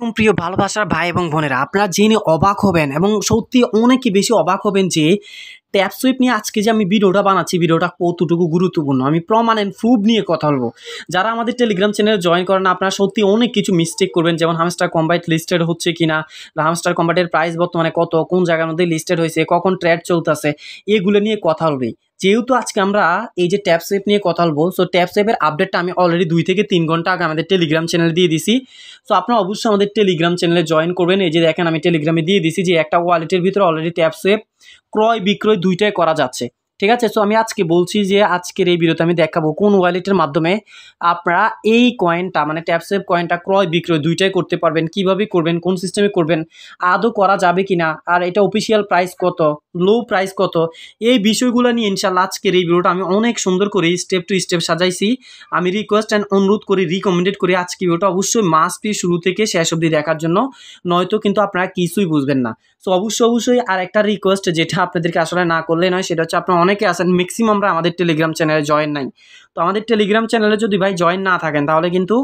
প্রিয় ভালোবাসার ভাই এবং বোনেরা, আপনারা জেনে অবাক হবেন এবং সত্যি অনেকই বেশি অবাক হবেন যে ট্যাপ সুইপ নিয়ে আজকে যে আমি ভিডিওটা বানাচ্ছি, ভিডিওটা কতটুকু গুরুত্বপূর্ণ। আমি প্রমাণ এন্ড প্রুফ নিয়ে কথা বলবো। যারা আমাদের টেলিগ্রাম চ্যানেলে জয়েন করেন, আপনারা সত্যি অনেক কিছু মিস্টেক করবেন, যেমন হামস্টার কম্বাইট লিস্টেড হচ্ছে কিনা, হামস্টার কম্বাইটের প্রাইস বর্তমানে কত, কোন জায়গার মধ্যে লিস্টেড হয়েছে, কখন ট্রেড চলতেছে, এগুলো নিয়ে কথা বলবি। যেহেতু আজকে আমরা এই যে ট্যাপ সুইপ নিয়ে কথা বলবো, সো ট্যাপ সুইপের আপডেটটা আমি অলরেডি 2 থেকে 3 ঘন্টা আগে আমাদের টেলিগ্রাম চ্যানেলে দিয়ে দিছি। সো আপনারা অবশ্যই আমাদের টেলিগ্রাম চ্যানেলে জয়েন করবেন। এই যে দেখেন, আমি টেলিগ্রামে দিয়ে দিছি যে একটা ওয়ালেটের ভিতরে অলরেডি ট্যাপ সুইপ ক্রয় বিক্রয় দুইটাই করা যাচ্ছে। ঠিক আছে, সো আমি আজকে বলছি যে আজকের এই ভিডিওতে আমি দেখাবো কোন ওয়ালেটের মাধ্যমে আপনারা এই কয়েনটা মানে ট্যাপ সুইপ কয়েনটা ক্রয় বিক্রয় দুইটাই করতে পারবেন, কিভাবে করবেন, কোন সিস্টেমে করবেন, আদৌ করা যাবে কিনা, আর এটা অফিসিয়াল প্রাইস কত, লো প্রাইস কত, এই বিষয়গুলো নিয়ে ইনশাআল্লাহ আজকের এই ভিডিওটা আমি অনেক সুন্দর করে স্টেপ টু স্টেপ সাজাইছি। আমি রিকোয়েস্ট অ্যান্ড অনুরোধ করি, রিকমেন্ডেড করি আজকে ভিডিওটা অবশ্যই মাস্ট বি শুরু থেকে শেষ অবধি দেখার জন্য, নয়তো কিন্তু আপনারা কিছুই বুঝবেন না। সো অবশ্যই আর একটা রিকোয়েস্ট যেটা আপনাদেরকে আসলে না করলে নয়, সেটা হচ্ছে আপনারা অনেকে আছেন ম্যাক্সিমামরা আমাদের টেলিগ্রাম চ্যানেলে জয়েন নাই। তো আমাদের টেলিগ্রাম চ্যানেলে যদি ভাই জয়েন না থাকেন তাহলে কিন্তু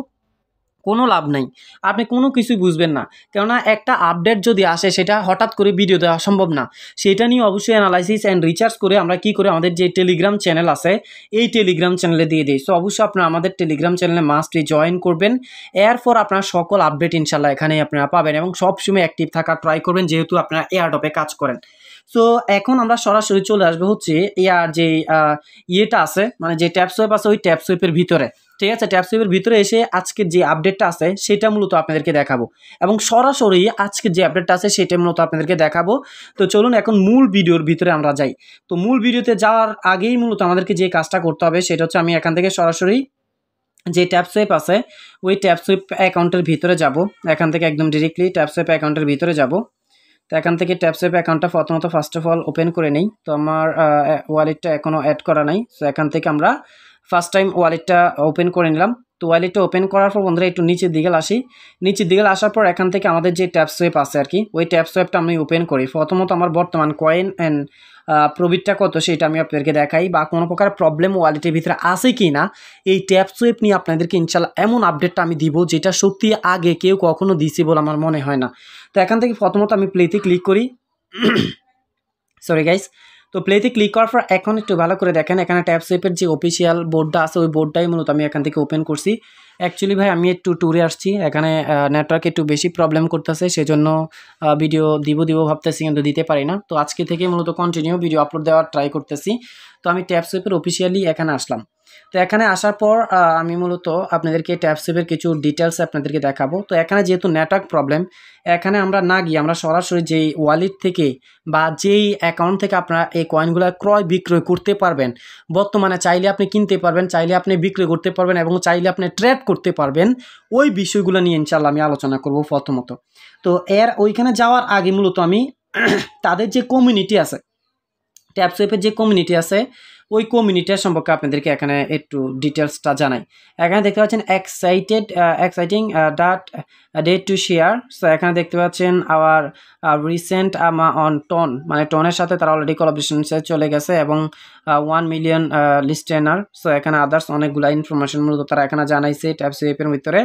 কোনো লাভ নাই, আপনি কোনো কিছুই বুঝবেন না। কেননা একটা আপডেট যদি আসে সেটা হঠাৎ করে ভিডিও দেওয়া সম্ভব না, সেটা নিয়ে অবশ্যই অ্যানালাইসিস অ্যান্ড রিসার্চ করে আমরা কি করে আমাদের যে টেলিগ্রাম চ্যানেল আছে এই টেলিগ্রাম চ্যানেলে দিয়ে দিই। সো অবশ্যই আপনারা আমাদের টেলিগ্রাম চ্যানেলে মাস্টলি জয়েন করবেন। এরপর আপনারা সকল আপডেট ইনশাল্লাহ এখানেই আপনারা পাবেন এবং সবসময় অ্যাক্টিভ থাকার ট্রাই করবেন, যেহেতু আপনারা এয়ারড্রপে কাজ করেন। সো এখন আমরা সরাসরি চলে আসবো হচ্ছে এয়ার যে ইয়েটা আছে, মানে যে ট্যাপ সুইপ আছে ওই ট্যাপ সুইপের ভিতরে। ঠিক আছে, ট্যাপ সুইপের ভিতরে এসে আজকের যে আপডেটটা আছে সেটা মূলত আপনাদেরকে দেখাবো এবং সরাসরি আজকের যে আপডেটটা আছে সেটা মূলত আপনাদেরকে দেখাবো। তো চলুন এখন মূল ভিডিওর ভিতরে আমরা যাই। তো মূল ভিডিওতে যাওয়ার আগেই মূলত আমাদেরকে যে কাজটা করতে হবে সেটা হচ্ছে আমি এখান থেকে সরাসরি যে ট্যাপ সুইপ আছে ওই ট্যাপ সুইপ অ্যাকাউন্টের ভিতরে যাব। এখান থেকে একদম ডিরেক্টলি ট্যাপ সুইপ অ্যাকাউন্টের ভিতরে যাব। তো এখান থেকে ট্যাপ সুইপ অ্যাকাউন্টটা প্রথমত ফার্স্ট অফ অল ওপেন করে নেই। তো আমার ওয়ালেটটা এখনও অ্যাড করা নাই। সো এখান থেকে আমরা ফার্স্ট টাইম ওয়ালেটটা ওপেন করে নিলাম। তো ওয়ালেটটা ওপেন করার পর বন্ধুরা একটু নিচের দিকে আসি। নিচের দিকে আসার পর এখান থেকে আমাদের যে ট্যাপ সুইপ আছে আর কি, ওই ট্যাপ সুইপটা আমি ওপেন করি। প্রথমত আমার বর্তমান কয়েন অ্যান্ড প্রফিটটা কত সেটা আমি আপনাদেরকে দেখাই, বা কোনো প্রকার প্রবলেম ওয়ালেটের ভিতরে আছে কি না এই ট্যাপ সুইপ নিয়ে আপনাদেরকে ইনশাল্লাহ এমন আপডেটটা আমি দিব যেটা সত্যি আগে কেউ কখনো দিছি বলে আমার মনে হয় না। তো এখান থেকে প্রথমত আমি প্লেতে ক্লিক করি। Sorry guys. তো প্লেতে ক্লিক করার পর এখন একটু ভালো করে দেখেন, এখানে ট্যাপ সুইপের যে অফিসিয়াল বোর্ডটা আছে ওই বোর্ডটাই মূলত আমি এখান থেকে ওপেন করছি। অ্যাকচুয়ালি ভাই আমি একটু ট্যুরে আসছি, এখানে নেটওয়ার্ক একটু বেশি প্রবলেম করতেছে, সেজন্য ভিডিও দিব ভাবতেছি কিন্তু দিতে পারি না। তো আজকে থেকে মূলত কন্টিনিউ ভিডিও আপলোড দেওয়ার ট্রাই করতেছি। তো আমি ট্যাপ সুইপের অফিসিয়ালি এখানে আসলাম। তো এখানে আসার পর আমি মূলত আপনাদেরকে ট্যাপ সুইপের কিছু ডিটেলস আপনাদেরকে দেখাবো। তো এখানে যেহেতু নেটওয়ার্ক প্রবলেম, এখানে আমরা না গিয়ে আমরা সরাসরি যেই ওয়ালেট থেকে বা যেই অ্যাকাউন্ট থেকে আপনারা এই কয়েনগুলো ক্রয় বিক্রয় করতে পারবেন, বর্তমানে চাইলে আপনি কিনতে পারবেন, চাইলে আপনি বিক্রয় করতে পারবেন এবং চাইলে আপনি ট্রেড করতে পারবেন, ওই বিষয়গুলো নিয়ে ইনশাল্লাহ আমি আলোচনা করব প্রথমত। তো ওইখানে যাওয়ার আগে মূলত আমি তাদের যে কমিউনিটি আছে, ট্যাপ সুইপের যে কমিউনিটি আছে ওই কমিউনিটির সম্পর্কে আপনাদেরকে এখানে একটু ডিটেলসটা জানাই। এখানে দেখতে পাচ্ছেন exciting date to share. So এখানে দেখতে পাচ্ছেন আওয়ার রিসেন্ট অন টন, মানে টনের সাথে তারা অলরেডি কোলাবোরেশনে চলে গেছে এবং 1 মিলিয়ন লিস্টেনার। সো এখানে আদার্স অনেকগুলো ইনফরমেশন মূলত তারা এখানে জানাইছে ট্যাপ সুইপের ভিতরে।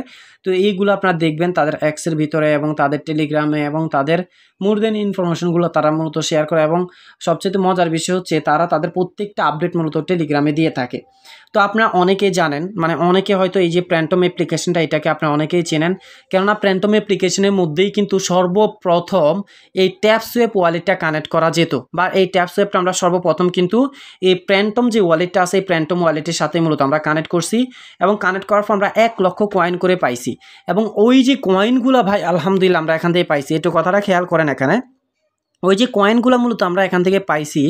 তো এইগুলো আপনারা দেখবেন তাদের এক্সের ভিতরে এবং তাদের টেলিগ্রামে, এবং তাদের মোর দেন ইনফরমেশনগুলো তারা মূলত শেয়ার করে। এবং সবচেয়ে মজার বিষয় হচ্ছে তারা তাদের প্রত্যেকটা আপডেট মূলত টেলিগ্রামে দিয়ে থাকে। তো আপনারা অনেকেই জানেন, মানে অনেকে হয়তো এই যে প্র্যান্টম অ্যাপ্লিকেশনটা এটাকে আপনারা অনেকেই চেনেন, কেননা প্র্যান্টম অ্যাপ্লিকেশনের মধ্যেই কিন্তু সর্বপ্রথম এই ট্যাপ সুইপ ওয়ালেটটা কানেক্ট করা যেত, বা এই ট্যাপ সুইপটা আমরা সর্বপ্রথম কিন্তু এই প্র্যান্টম যে ওয়ালেটটা আছে এই প্র্যান্টম ওয়ালেটের সাথে মূলত আমরা কানেক্ট করছি এবং কানেক্ট করার পর আমরা 1 লক্ষ কয়েন করে পাইছি। এবং ওই যে কয়েনগুলো ভাই আলহামদুলিল্লাহ আমরা এখান থেকে পাইছি, একটু কথাটা খেয়াল করেন এখানে, ওই যে কয়েনগুলো মূলত আমরা এখান থেকে পাইছি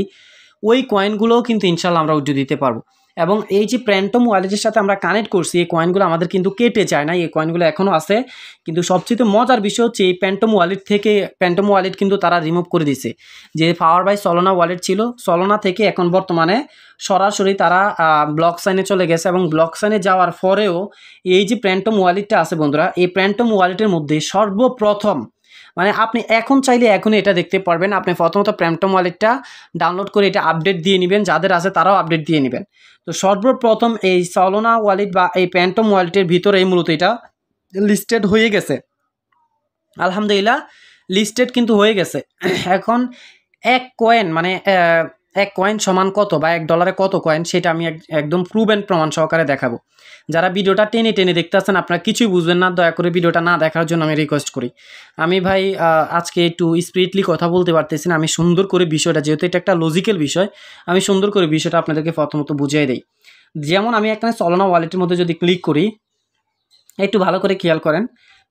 ওই কয়েনগুলোও কিন্তু ইনশাল্লাহ আমরা উইথড্র দিতে পারবো। এবং এই যে প্র্যান্টম ওয়ালেটের সাথে আমরা কানেক্ট করছি এই কয়েনগুলো আমাদের কিন্তু কেটে যায় না, এই কয়েনগুলো এখনও আছে। কিন্তু সবচেয়ে মজার বিষয় হচ্ছে এই প্যান্টম ওয়ালেট কিন্তু তারা রিমুভ করে দিছে। যে পাওয়ার বাই সলোনা ওয়ালেট ছিল, সলোনা থেকে এখন বর্তমানে সরাসরি তারা ব্লক সাইনে চলে গেছে। এবং ব্লক সাইনে যাওয়ার পরেও এই যে প্র্যান্টম ওয়ালেটটা আছে বন্ধুরা, এই প্র্যান্টম ওয়ালেটের মধ্যে সর্বপ্রথম, মানে আপনি এখন চাইলে এখনই এটা দেখতে পারবেন, আপনি প্রথমত প্র্যান্টম ওয়ালেটটা ডাউনলোড করে এটা আপডেট দিয়ে নেবেন, যাদের আছে তারাও আপডেট দিয়ে নেবেন। তো সর্বপ্রথম এই সলোনা ওয়ালেট বা এই প্র্যান্টম ওয়ালেটের ভিতরে মূলত এটা লিস্টেড হয়ে গেছে। আলহামদুলিল্লাহ লিস্টেড কিন্তু হয়ে গেছে। এখন এক কয়েন মানে এক কয়েন সমান কত বা $1 কত কয়েন সেটা আমি একদম প্রুভ অ্যান্ড প্রমাণ সহকারে দেখাবো। যারা ভিডিওটা টেনে টেনে দেখতে আছেন আপনারা কিছুই বুঝবেন না, দয়া করে ভিডিওটা না দেখার জন্য আমি রিকোয়েস্ট করি। আমি ভাই আজকে একটু স্পিরিটলি কথা বলতে পারতেছি না, আমি সুন্দর করে বিষয়টা, যেহেতু এটা একটা লজিক্যাল বিষয়, আমি সুন্দর করে বিষয়টা আপনাদেরকে প্রথমত বুঝিয়ে দিই। যেমন আমি এখানে সলোনা ওয়ালেটের মধ্যে যদি ক্লিক করি, একটু ভালো করে খেয়াল করেন,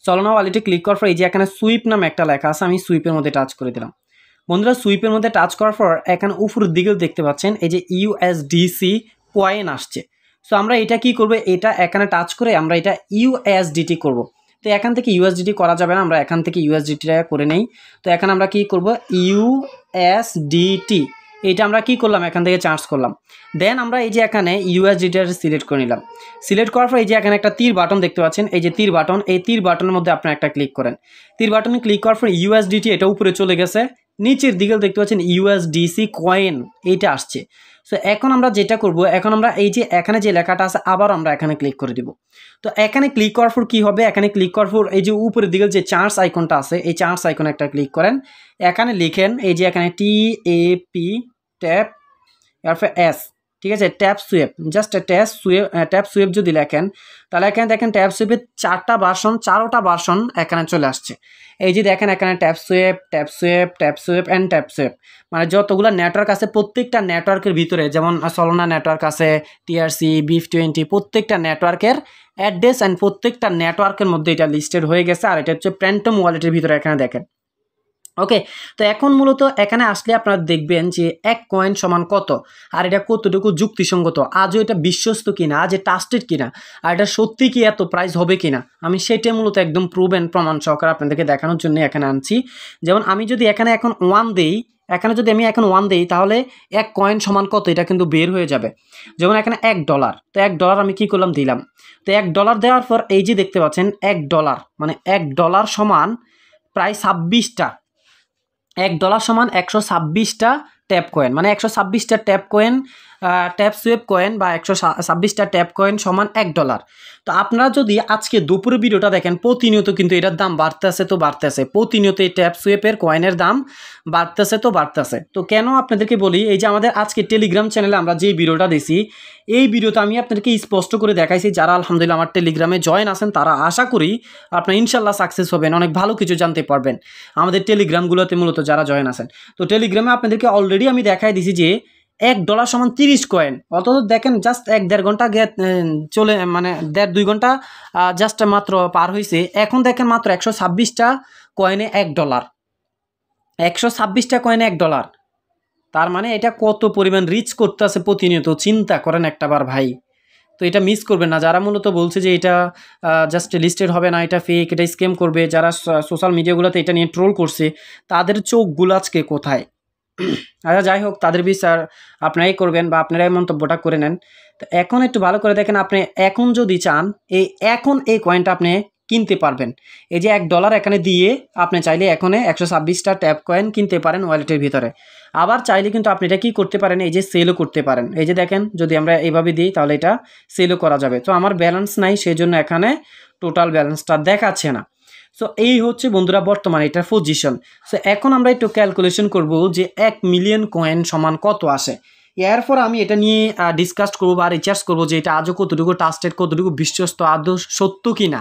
সলোনা ওয়ালেটে ক্লিক করার পর এই যে এখানে সুইপ নামে একটা লেখা আছে, আমি সুইপের মধ্যে টাচ করে দিলাম। বন্ধুরা সুইপের মধ্যে টাচ করার পর এখানে উপরের দিকেও দেখতে পাচ্ছেন এই যে ইউএসডিসি কয়েন আসছে। সো আমরা এটা কি করব, এটা এখানে টাচ করে আমরা এটা ইউএসডিটি করব। তো এখান থেকে ইউএসডিটি করা যাবে না, আমরা এখান থেকে ইউএসডিটিটা করে নেই। তো এখানে আমরা কি করব, ইউএসডিটি এইটা আমরা কি করলাম, এখান থেকে চার্জ করলাম। দেন আমরা এই যে এখানে ইউএসডিটি সিলেক্ট করে নিলাম। সিলেক্ট করার পর এই যে এখানে একটা তীর বাটন দেখতে পাচ্ছেন, এই যে তীর বাটন, এই তীর বাটনের মধ্যে আপনারা একটা ক্লিক করেন। তীর বাটনে ক্লিক করার পর ইউএসডিটি এটা উপরে চলে গেছে, নিচের দিকে দেখতে পাচ্ছেন ইউএসডিসি কয়েন এইটা আসছে। সো এখন আমরা যেটা করব, এখন আমরা এই যে এখানে যে লেখাটা আছে আবার আমরা এখানে ক্লিক করে দিব। তো এখানে ক্লিক করার পর কী হবে, এখানে ক্লিক করার পর এই যে উপরের দিকে যে চার্জ আইকনটা আছে, এই চার্জ আইকনে একটা ক্লিক করেন। এখানে লিখেন এই যে এখানে TAP ট্যাপ এরপর S, ঠিক আছে, tap sweep, just tap sweep যদি লেখেন তাহলে এখানে দেখেন ট্যাপ সুইপের 4টা ভার্সন এখানে চলে আসছে। এই যে দেখেন এখানে tap sweep, tap sweep, tap sweep and tap sweep, মানে যতগুলো নেটওয়ার্ক আছে প্রত্যেকটা নেটওয়ার্কের ভিতরে, যেমন সলোনা নেটওয়ার্ক আছে, TRC, BIF20, প্রত্যেকটা নেটওয়ার্কের অ্যাড্রেস অ্যান্ড প্রত্যেকটা নেটওয়ার্কের মধ্যে এটা লিস্টেড হয়ে গেছে। আর এটা হচ্ছে প্র্যান্টম ওয়ালেটের ভিতরে এখানে দেখেন। ওকে, তো এখন মূলত এখানে আসলে আপনারা দেখবেন যে এক কয়েন সমান কত, আর এটা কতটুকু যুক্তিসঙ্গত, আজও এটা বিশ্বস্ত কিনা, আজ এটা ট্রাস্টেড কিনা, আর এটা সত্যি কি এত প্রাইস হবে কিনা, আমি সেটাই মূলত একদম প্রুভ অ্যান্ড প্রমাণ সহকারে আপনাদেরকে দেখানোর জন্য এখানে আনছি। যেমন আমি যদি এখানে এখন 1 দেই, এখানে যদি আমি এখন 1 দেই তাহলে এক কয়েন সমান কত এটা কিন্তু বের হয়ে যাবে। যেমন এখানে $1, তো $1 আমি কি করলাম, দিলাম। তো $1 দেওয়ার পর এই যে দেখতে পাচ্ছেন $1 মানে $1 সমান প্রায় 26টা, $1 সমান 126টা ট্যাপ কয়েন, মানে 126টা tap coin, tap sweep coin বা 126টা ট্যাপ কয়েন সমান $1। তো আপনারা যদি আজকে দুপুরে ভিডিওটা দেখেন, প্রতিনিয়ত কিন্তু এটার দাম বাড়তেছে তো বাড়তেছে, প্রতিনিয়ত এই ট্যাপ সুইপের কয়েনের দাম বাড়তেছে তো বাড়তেছে। তো কেন আপনাদেরকে বলি, এই যে আমাদের আজকে টেলিগ্রাম চ্যানেলে আমরা যে ভিডিওটা দিছি, এই ভিডিওতে আমি আপনাদেরকে স্পষ্ট করে দেখাইছি, যারা আলহামদুলিল্লাহ আমার টেলিগ্রামে জয়েন আছেন তারা আশা করি আপনারা ইনশাল্লাহ সাকসেস হবেন, অনেক ভালো কিছু জানতে পারবেন আমাদের টেলিগ্রামগুলোতে মূলত যারা জয়েন আছেন। তো টেলিগ্রামে আপনাদেরকে অলরেডি আমি দেখাই দিছি যে $1 সমান 30 কয়েন, অথচ দেখেন জাস্ট 1-1.5 ঘন্টা চলে, মানে 1.5-2 ঘন্টা জাস্ট মাত্র পার হয়েছে, এখন দেখেন মাত্র 126টা কয়েনে $1, 126টা কয়েনে $1। তার মানে এটা কত পরিমাণ রিচ করতেছে প্রতিনিয়ত, চিন্তা করেন একটাবার ভাই। তো এটা মিস করবেন না, যারা মূলত বলছে যে এটা জাস্ট লিস্টেড হবে না, এটা ফেক, এটা স্ক্যাম করবে, যারা সোশ্যাল মিডিয়াগুলোতে এটা নিয়ে ট্রোল করছে, তাদের চোখগুলো আজকে কোথায়? আচ্ছা যাই হোক, তাদের বিচার আপনারাই করবেন বা আপনারাই মন্তব্যটা করে নেন। তো এখন একটু ভালো করে দেখেন, আপনি এখন যদি চান এখন এই কয়েনটা আপনি কিনতে পারবেন। এই যে $1 এখানে দিয়ে আপনি চাইলে এখন 126টা ট্যাপ কয়েন কিনতে পারেন ওয়ালেটের ভিতরে। আবার চাইলে কিন্তু আপনি এটা কী করতে পারেন, এই যে সেলও করতে পারেন। এই যে দেখেন যদি আমরা এইভাবে দিই তাহলে এটা সেলও করা যাবে। তো আমার ব্যালেন্স নাই, সেই জন্য এখানে টোটাল ব্যালেন্সটা দেখাচ্ছে না। সো এই হচ্ছে বন্ধুরা বর্তমানে এটার পজিশন। সো এখন আমরা একটু ক্যালকুলেশন করব যে 1 মিলিয়ন কয়েন সমান কত আসে। এরপর আমি এটা নিয়ে ডিসকাস করবো বা রিচার্জ করবো যে এটা আজও কতটুকু ট্রাস্টেড, কতটুকু বিশ্বস্ত, আদৌ সত্য কিনা,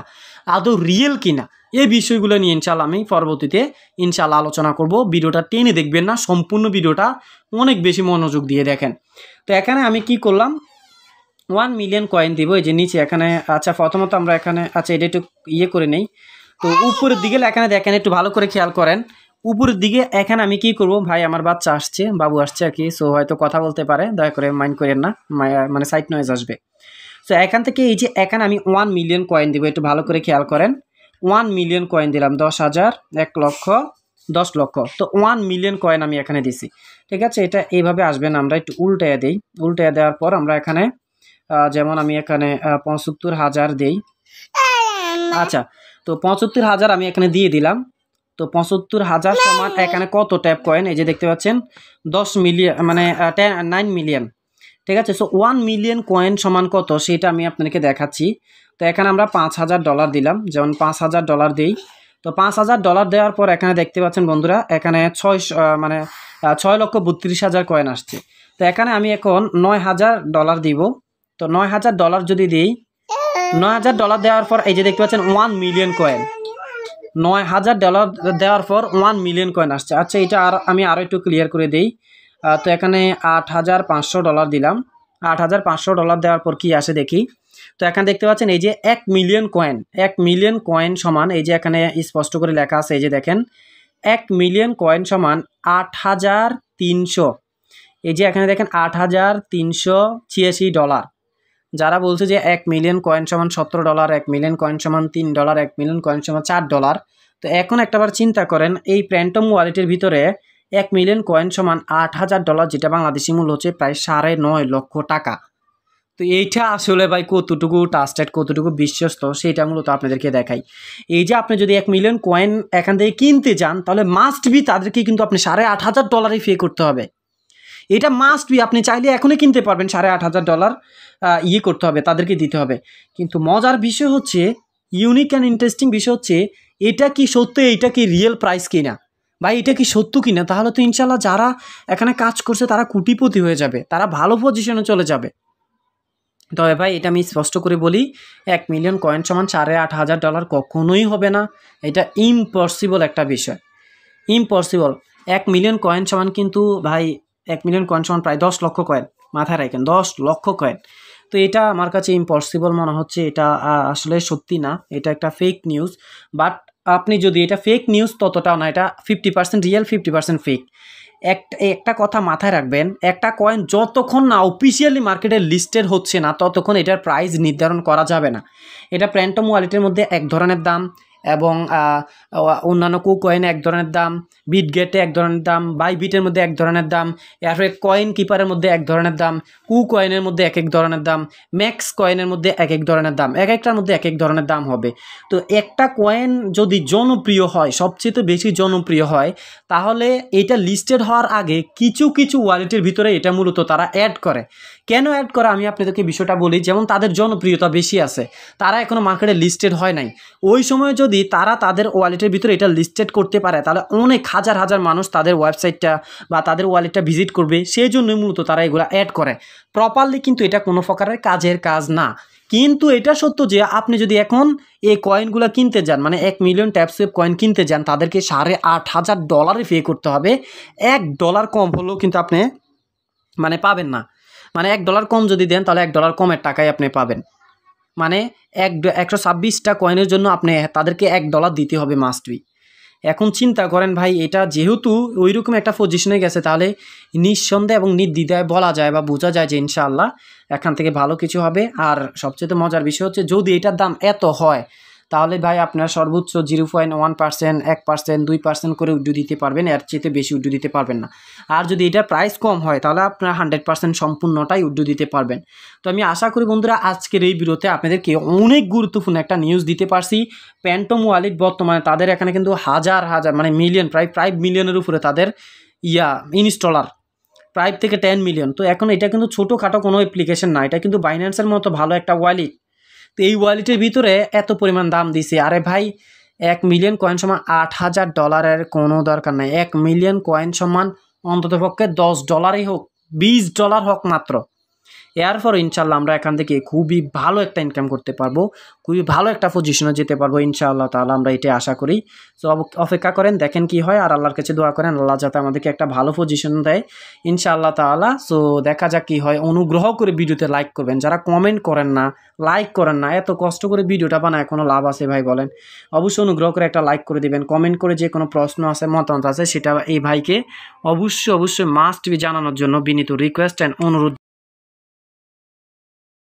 আদৌ রিয়েল কিনা, এই বিষয়গুলো নিয়ে ইনশাল্লাহ আমি পরবর্তীতে ইনশাল্লাহ আলোচনা করব। ভিডিওটা টেনে দেখবেন না, সম্পূর্ণ ভিডিওটা অনেক বেশি মনোযোগ দিয়ে দেখেন। তো এখানে আমি কি করলাম, 1 মিলিয়ন কয়েন দিব, এই যে নিচে এখানে। আচ্ছা প্রথমত আমরা এখানে, আচ্ছা এটা একটু ইয়ে করে নেই। তো উপরের দিকে এখানে দেখেন, একটু ভালো করে খেয়াল করেন, উপরের দিকে এখানে আমি কি করব, ভাই আমার বাচ্চা আসছে, বাবু আসছে আর কি, সো হয়তো কথা বলতে পারে, দয়া করে মাইন্ড করেন না, মানে সাইড নয়েজ আসবে। সো এখান থেকে এই যে এখানে আমি 1 মিলিয়ন কয়েন দিব, একটু ভালো করে খেয়াল করেন। 1 মিলিয়ন কয়েন দিলাম, 10,000, 1 লক্ষ, 10 লক্ষ। তো 1 মিলিয়ন কয়েন আমি এখানে দিছি, ঠিক আছে। এটা এইভাবে আসবে না, আমরা একটু উল্টাইয়া দিই। উল্টাইয়া দেওয়ার পর আমরা এখানে যেমন আমি এখানে 75,000 দিই। আচ্ছা, তো 75,000 আমি এখানে দিয়ে দিলাম। তো 75,000 সমান এখানে কত ট্যাপ কয়েন, এই যে দেখতে পাচ্ছেন 10 মিলিয়ন, মানে 9 মিলিয়ন, ঠিক আছে। সো 1 মিলিয়ন কয়েন সমান কত সেটা আমি আপনাদেরকে দেখাচ্ছি। তো এখানে আমরা $5,000 দিলাম, যেমন $5,000 দিই। তো তো $5,000 দেওয়ার পর এখানে দেখতে পাচ্ছেন বন্ধুরা, এখানে 6,32,000 কয়েন আসছে। তো এখানে আমি এখন $9,000 দিব। তো $9,000 যদি দিই, $9,000 দেওয়ার পর এই যে দেখতে পাচ্ছেন 1 মিলিয়ন কয়েন, $9,000 দেওয়ার পর 1 মিলিয়ন কয়েন আসছে। আচ্ছা, এটা আমি আরও একটু ক্লিয়ার করে দিই। তো এখানে $8,500 দিলাম। $8,500 দেওয়ার পর কি আসে দেখি। তো এখানে দেখতে পাচ্ছেন এই যে 1 মিলিয়ন কয়েন সমান, এই যে এখানে স্পষ্ট করে লেখা আছে, এই যে দেখেন 1 মিলিয়ন কয়েন সমান 8,300, এই যে এখানে দেখেন $8,386। যারা বলছে যে 1 মিলিয়ন কয়েন সমান $17, 1 মিলিয়ন কয়েন সমান $3, 1 মিলিয়ন কয়েন সমান $4, তো এখন একটাবার চিন্তা করেন এই প্র্যান্টম ওয়ালেটের ভিতরে 1 মিলিয়ন কয়েন সমান $8,000, যেটা বাংলাদেশি মূল্য হচ্ছে প্রায় 9.5 লক্ষ টাকা। তো এইটা আসলে ভাই কতটুকু ট্রাস্টেড, কতটুকু বিশ্বস্ত, সেটা মূলত আপনাদেরকে দেখাই। এই যে আপনি যদি 1 মিলিয়ন কয়েন এখান থেকে কিনতে যান, তাহলে মাস্ট বি তাদেরকে কিন্তু আপনি $8,500 পে করতে হবে। এটা মাস্ট বি, আপনি চাইলে এখনই কিনতে পারবেন, $8,500 করতে হবে, তাদেরকে দিতে হবে। কিন্তু মজার বিষয় হচ্ছে, ইউনিক অ্যান্ড ইন্টারেস্টিং বিষয় হচ্ছে, এটা কি সত্যি, এটা কি রিয়েল প্রাইস কিনা, ভাই এটা কি সত্য কিনা, তাহলে তো ইনশাল্লাহ যারা এখানে কাজ করছে তারা কোটিপতি হয়ে যাবে, তারা ভালো পজিশনে চলে যাবে। তবে ভাই এটা আমি স্পষ্ট করে বলি, 1 মিলিয়ন কয়েন সমান $8,500 কখনোই হবে না। এটা ইম্পসিবল একটা বিষয়, ইম্পসিবল। 1 মিলিয়ন কয়েন সমান কিন্তু ভাই 1 মিলিয়ন কয়েন সমান প্রায় 10 লক্ষ কয়েন, মাথায় রাখেন 10 লক্ষ কয়েন। তো এটা আমার কাছে ইম্পসিবল মনে হচ্ছে, এটা আসলে সত্যি না, এটা একটা ফেক নিউজ। বাট আপনি যদি এটা ফেক নিউজ ততটাও না, এটা 50% রিয়েল 50% ফেক। একটা কথা মাথায় রাখবেন, একটা কয়েন যতক্ষণ না অফিসিয়ালি মার্কেটে লিস্টেড হচ্ছে না, ততক্ষণ এটার প্রাইস নির্ধারণ করা যাবে না। এটা প্র্যান্টম ওয়ালেটের মধ্যে এক ধরনের দাম, এবং অন্যান্য কয়েনে এক ধরনের দাম, বিটগেটে এক ধরনের দাম, বাইবিটের মধ্যে এক ধরনের দাম, এরপরে কয়েন কিপারের মধ্যে এক ধরনের দাম, কয়েনের মধ্যে এক এক ধরনের দাম, ম্যাক্স কয়েনের মধ্যে এক এক ধরনের দাম, এক একটার মধ্যে এক এক ধরনের দাম হবে। তো একটা কয়েন যদি জনপ্রিয় হয়, সবচেয়ে বেশি জনপ্রিয় হয়, তাহলে এটা লিস্টেড হওয়ার আগে কিছু কিছু ওয়ালেটের ভিতরে এটা মূলত তারা অ্যাড করে। কেন অ্যাড করে আমি আপনাদেরকে বিষয়টা বলি। যেমন তাদের জনপ্রিয়তা বেশি আছে, তারা এখনও মার্কেটে লিস্টেড হয় নাই, ওই সময় যদি তারা তাদের ওয়ালেটের ভিতরে এটা লিস্টেড করতে পারে, তাহলে অনেক হাজার হাজার মানুষ তাদের ওয়েবসাইটটা বা তাদের ওয়ালেটটা ভিজিট করবে। সেই জন্যই মূলত তারা এগুলো অ্যাড করে। প্রপারলি কিন্তু এটা কোনো প্রকারের কাজের কাজ না। কিন্তু এটা সত্য যে আপনি যদি এখন এই কয়েনগুলো কিনতে যান, মানে 1 মিলিয়ন ট্যাপসুইপ কয়েন কিনতে যান, তাদেরকে $8,500 পে করতে হবে। $1 কম হলেও কিন্তু আপনি পাবেন না। মানে $1 কম যদি দেন, তাহলে $1 কমের টাকায় আপনি পাবেন। মানে 126টা কয়েনের জন্য আপনি তাদেরকে $1 দিতে হবে মাস্ট বি। এখন চিন্তা করেন ভাই, এটা যেহেতু ওইরকম একটা পজিশনে গেছে, তাহলে নিঃসন্দেহে এবং নির্দ্বিধায় বলা যায় বা বোঝা যায় যে ইনশাআল্লাহ এখান থেকে ভালো কিছু হবে। আর সবচেয়ে মজার বিষয় হচ্ছে, যদি এটার দাম এত হয়, তাহলে ভাই আপনার সর্বোচ্চ 0.1%, 1%, 2% করে উড্ডু দিতে পারবেন, এর চেয়ে বেশি উড্ডু দিতে পারবেন না। আর যদি এটার প্রাইস কম হয়, তাহলে আপনার 100% সম্পূর্ণটাই উড্ডু দিতে পারবেন। তো আমি আশা করি বন্ধুরা, আজকের এই ভিডিওতে আপনাদেরকে অনেক গুরুত্বপূর্ণ একটা নিউজ দিতে পারছি। প্যান্টম ওয়ালেট বর্তমানে তাদের এখানে কিন্তু হাজার হাজার মিলিয়ন, প্রায় 5 মিলিয়নের উপরে তাদের ইনস্টলার, 5 থেকে 10 মিলিয়ন। তো এখন এটা কিন্তু ছোটোখাটো কোনো অ্যাপ্লিকেশন না, এটা কিন্তু বাইন্যান্সের মতো ভালো একটা ওয়ালেট। তো এই ওয়ালেটের ভিতরে এত পরিমাণ দাম দিছে। আরে ভাই, 1 মিলিয়ন কয়েন সমান $8,000 কোনো দরকার নাই। 1 মিলিয়ন কয়েন সমান অন্ততপক্ষে $10 হোক, $20 হোক মাত্র। এরপর ইনশাল্লাহ আমরা এখান থেকে খুবই ভালো একটা ইনকাম করতে পারবো, খুবই ভালো একটা পজিশনে যেতে পারবো ইনশাআল্লাহ তাআলা, আমরা এটাই আশা করি। সো অপেক্ষা করেন, দেখেন কি হয়, আর আল্লাহর কাছে দোয়া করেন আল্লাহ যাতে আমাদেরকে একটা ভালো পজিশন দেয় ইনশাআল্লাহ তাআলা। সো দেখা যাক কি হয়। অনুগ্রহ করে ভিডিওতে লাইক করবেন, যারা কমেন্ট করেন না, লাইক করেন না, এত কষ্ট করে ভিডিওটা বানায় কোনো লাভ আছে ভাই বলেন? অবশ্যই অনুগ্রহ করে একটা লাইক করে দিবেন, কমেন্ট করে যে কোনো প্রশ্ন আছে, মতামত আছে, সেটা এই ভাইকে অবশ্যই মাস্ট বি জানানোর জন্য বিনীত রিকোয়েস্ট অ্যান্ড অনুরোধ